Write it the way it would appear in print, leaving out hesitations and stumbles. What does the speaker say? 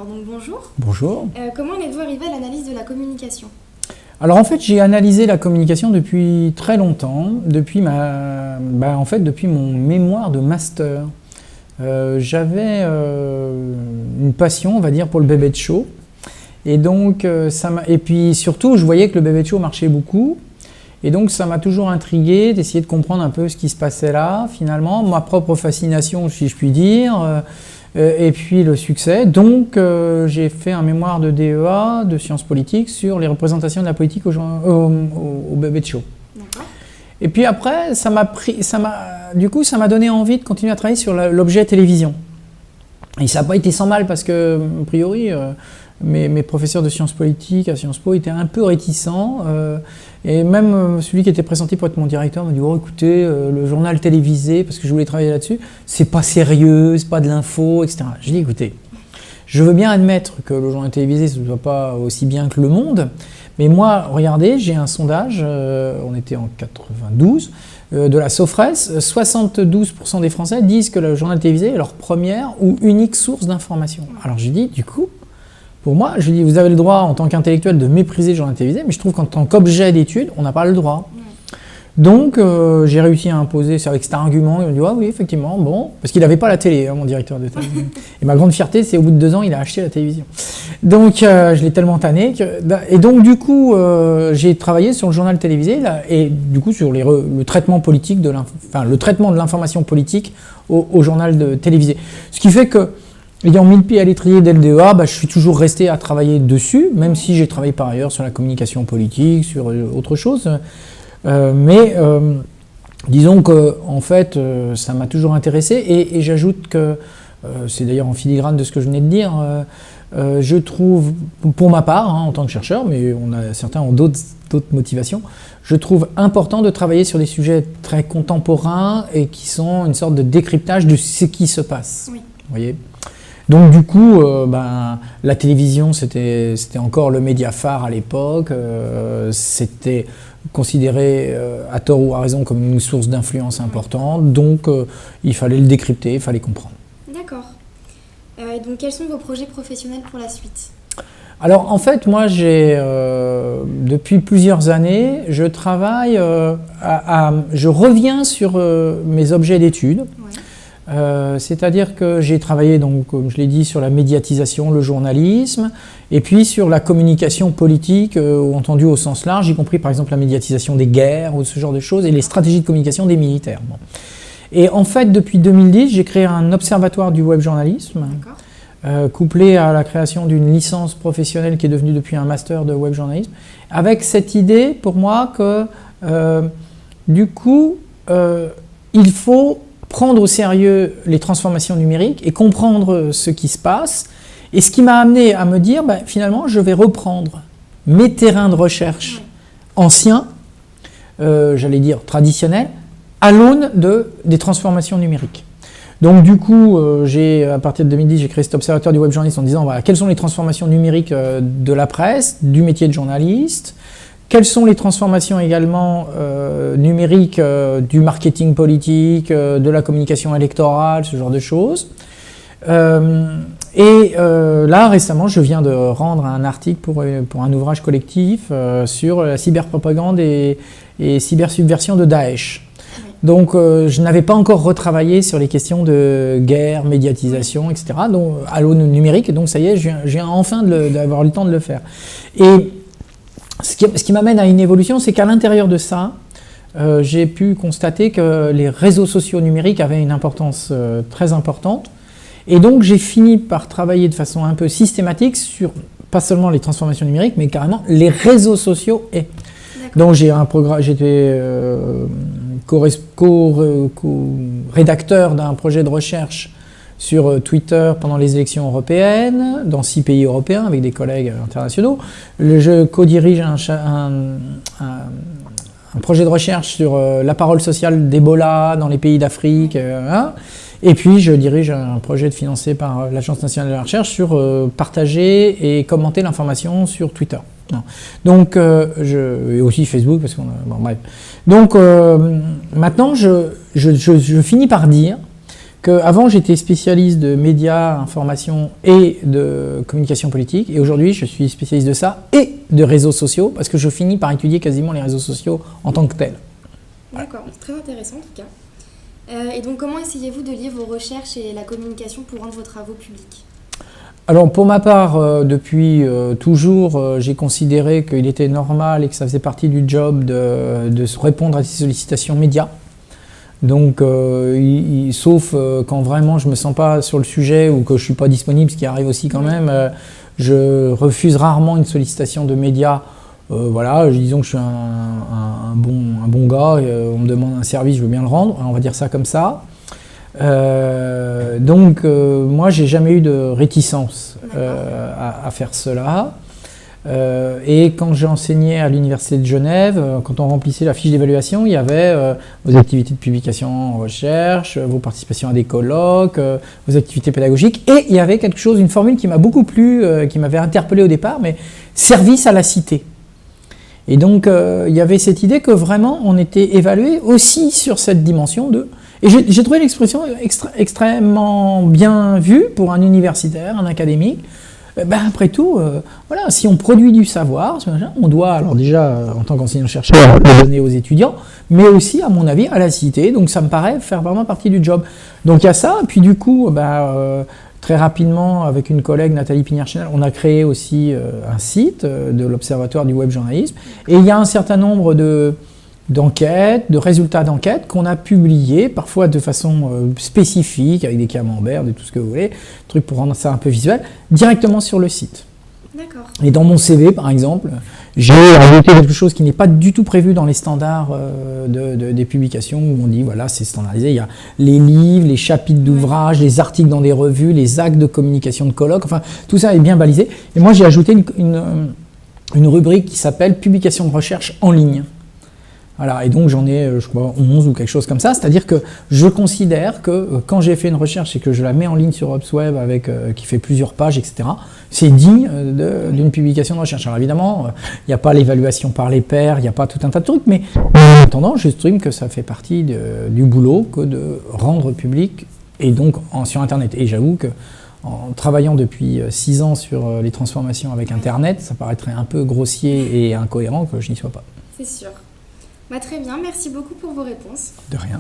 donc bonjour. Bonjour. Comment en êtes-vous arrivé à l'analyse de la communication? Alors en fait, j'ai analysé la communication depuis très longtemps, depuis mon mémoire de master. J'avais une passion, on va dire, pour le bébé de show. Et donc, et puis surtout, je voyais que le bébé de show marchait beaucoup. Et donc, ça m'a toujours intrigué d'essayer de comprendre un peu ce qui se passait là, finalement. Ma propre fascination, si je puis dire, et puis le succès. Donc, j'ai fait un mémoire de DEA, de sciences politiques, sur les représentations de la politique au bébé de show. Et puis après, ça m'a donné envie de continuer à travailler sur l'objet télévision. Et ça n'a pas été sans mal parce que, a priori, mes professeurs de sciences politiques à Sciences Po étaient un peu réticents. Et même celui qui était pressenti pour être mon directeur m'a dit « Oh, écoutez, le journal télévisé, parce que je voulais travailler là-dessus, c'est pas sérieux, c'est pas de l'info, etc. » J'ai dit « Écoutez, je veux bien admettre que le journal télévisé, ce ne soit pas aussi bien que Le Monde, mais moi, regardez, j'ai un sondage, on était en 92, de la Sofres, 72% des Français disent que le journal télévisé est leur première ou unique source d'information. » Alors j'ai dit, du coup, pour moi, je dis, vous avez le droit en tant qu'intellectuel de mépriser le journal télévisé, mais je trouve qu'en tant qu'objet d'étude, on n'a pas le droit. Donc, j'ai réussi à imposer, c'est avec cet argument, il m'a dit, ah oui, effectivement, bon, parce qu'il n'avait pas la télé, hein, mon directeur de télévision. Et ma grande fierté, c'est au bout de 2 ans, il a acheté la télévision. Donc, je l'ai tellement tanné. Et donc, du coup, j'ai travaillé sur le journal télévisé, là, et du coup, sur le traitement politique, le traitement de l'information politique au journal télévisé. Ce qui fait que, ayant mis le pied à l'étrier dès le DEA, je suis toujours resté à travailler dessus, même si j'ai travaillé par ailleurs sur la communication politique, sur autre chose. Disons que en fait, ça m'a toujours intéressé et j'ajoute que, c'est d'ailleurs en filigrane de ce que je venais de dire, je trouve, pour ma part, en tant que chercheur, mais certains ont d'autres motivations, je trouve important de travailler sur des sujets très contemporains et qui sont une sorte de décryptage de ce qui se passe. Oui. Vous voyez ? Donc du coup, la télévision, c'était encore le média phare à l'époque, c'était considéré à tort ou à raison comme une source d'influence importante, donc il fallait le décrypter, il fallait comprendre. D'accord. Et donc quels sont vos projets professionnels pour la suite? Alors en fait, moi depuis plusieurs années, je travaille, je reviens sur mes objets d'études. Ouais. C'est-à-dire que j'ai travaillé, donc, comme je l'ai dit, sur la médiatisation, le journalisme, et puis sur la communication politique, entendue au sens large, y compris par exemple la médiatisation des guerres ou ce genre de choses, et les stratégies de communication des militaires. Bon. Et en fait, depuis 2010, j'ai créé un observatoire du web journalisme, couplé à la création d'une licence professionnelle qui est devenue depuis un master de web journalisme, avec cette idée pour moi que, du coup, il faut prendre au sérieux les transformations numériques et comprendre ce qui se passe. Et ce qui m'a amené à me dire, finalement, je vais reprendre mes terrains de recherche anciens, j'allais dire traditionnels, à l'aune des transformations numériques. Donc du coup, à partir de 2010, j'ai créé cet observatoire du web journalisme en disant quelles sont les transformations numériques de la presse, du métier de journaliste, quelles sont les transformations également numériques du marketing politique, de la communication électorale, ce genre de choses. Là, récemment, je viens de rendre un article pour un ouvrage collectif sur la cyberpropagande et cybersubversion de Daesh. Donc, je n'avais pas encore retravaillé sur les questions de guerre, médiatisation, etc. Donc, à l'aune numérique, donc ça y est, je viens enfin d'avoir le temps de le faire. Et ce qui m'amène à une évolution, c'est qu'à l'intérieur de ça, j'ai pu constater que les réseaux sociaux numériques avaient une importance très importante. Et donc, j'ai fini par travailler de façon un peu systématique sur, pas seulement les transformations numériques, mais carrément les réseaux sociaux. Donc, j'étais co-rédacteur d'un projet de recherche sur Twitter pendant les élections européennes, dans 6 pays européens, avec des collègues internationaux. Je co-dirige un projet de recherche sur la parole sociale d'Ebola dans les pays d'Afrique. Et puis, je dirige un projet financé par l'Agence nationale de la recherche sur partager et commenter l'information sur Twitter. Donc, et aussi Facebook, parce qu'on a... Bon, bref. Donc, maintenant, je finis par dire qu'avant j'étais spécialiste de médias, information et de communication politique, et aujourd'hui je suis spécialiste de ça et de réseaux sociaux, parce que je finis par étudier quasiment les réseaux sociaux en tant que tels. D'accord, très intéressant en tout cas. Et donc comment essayez-vous de lier vos recherches et la communication pour rendre vos travaux publics? Alors pour ma part, depuis toujours, j'ai considéré qu'il était normal et que ça faisait partie du job de répondre à ces sollicitations médias. Donc, sauf quand vraiment je me sens pas sur le sujet ou que je suis pas disponible, ce qui arrive aussi quand même, je refuse rarement une sollicitation de médias. Voilà, disons que je suis un bon gars, on me demande un service, je veux bien le rendre, on va dire ça comme ça. Donc, moi, j'ai jamais eu de réticence à faire cela. Et quand j'ai enseigné à l'Université de Genève, quand on remplissait la fiche d'évaluation, il y avait vos activités de publication en recherche, vos participations à des colloques, vos activités pédagogiques, et il y avait quelque chose, une formule qui m'a beaucoup plu, qui m'avait interpellé au départ, mais service à la cité. Et donc, il y avait cette idée que vraiment, on était évalué aussi sur cette dimension de... Et j'ai trouvé l'expression extrêmement bien vue pour un universitaire, un académique. Ben après tout, voilà, si on produit du savoir, on doit, alors déjà, en tant qu'enseignant-chercheur, le donner aux étudiants, mais aussi, à mon avis, à la cité. Donc ça me paraît faire vraiment partie du job. Donc il y a ça, puis du coup, très rapidement, avec une collègue, Nathalie Pignard-Chenal, on a créé aussi un site de l'Observatoire du web journalisme. Et il y a un certain nombre d'enquêtes, de résultats d'enquêtes qu'on a publiés, parfois de façon spécifique, avec des camemberts, de tout ce que vous voulez, trucs pour rendre ça un peu visuel, directement sur le site. D'accord. Et dans mon CV, par exemple, j'ai ajouté quelque chose qui n'est pas du tout prévu dans les standards des publications, où on dit, voilà, c'est standardisé, il y a les livres, les chapitres d'ouvrages, les articles dans des revues, les actes de communication de colloques, enfin, tout ça est bien balisé. Et moi, j'ai ajouté une rubrique qui s'appelle « Publication de recherche en ligne ». Voilà, et donc j'en ai, je crois, 11 ou quelque chose comme ça, c'est-à-dire que je considère que quand j'ai fait une recherche et que je la mets en ligne sur OpsWeb qui fait plusieurs pages, etc., c'est digne d'une publication de recherche. Alors évidemment, il n'y a pas l'évaluation par les pairs, il n'y a pas tout un tas de trucs, mais en attendant, j'estime que ça fait partie du boulot que de rendre public, et donc sur Internet. Et j'avoue que en travaillant depuis 6 ans sur les transformations avec Internet, ça paraîtrait un peu grossier et incohérent que je n'y sois pas. C'est sûr. Très bien, merci beaucoup pour vos réponses. De rien.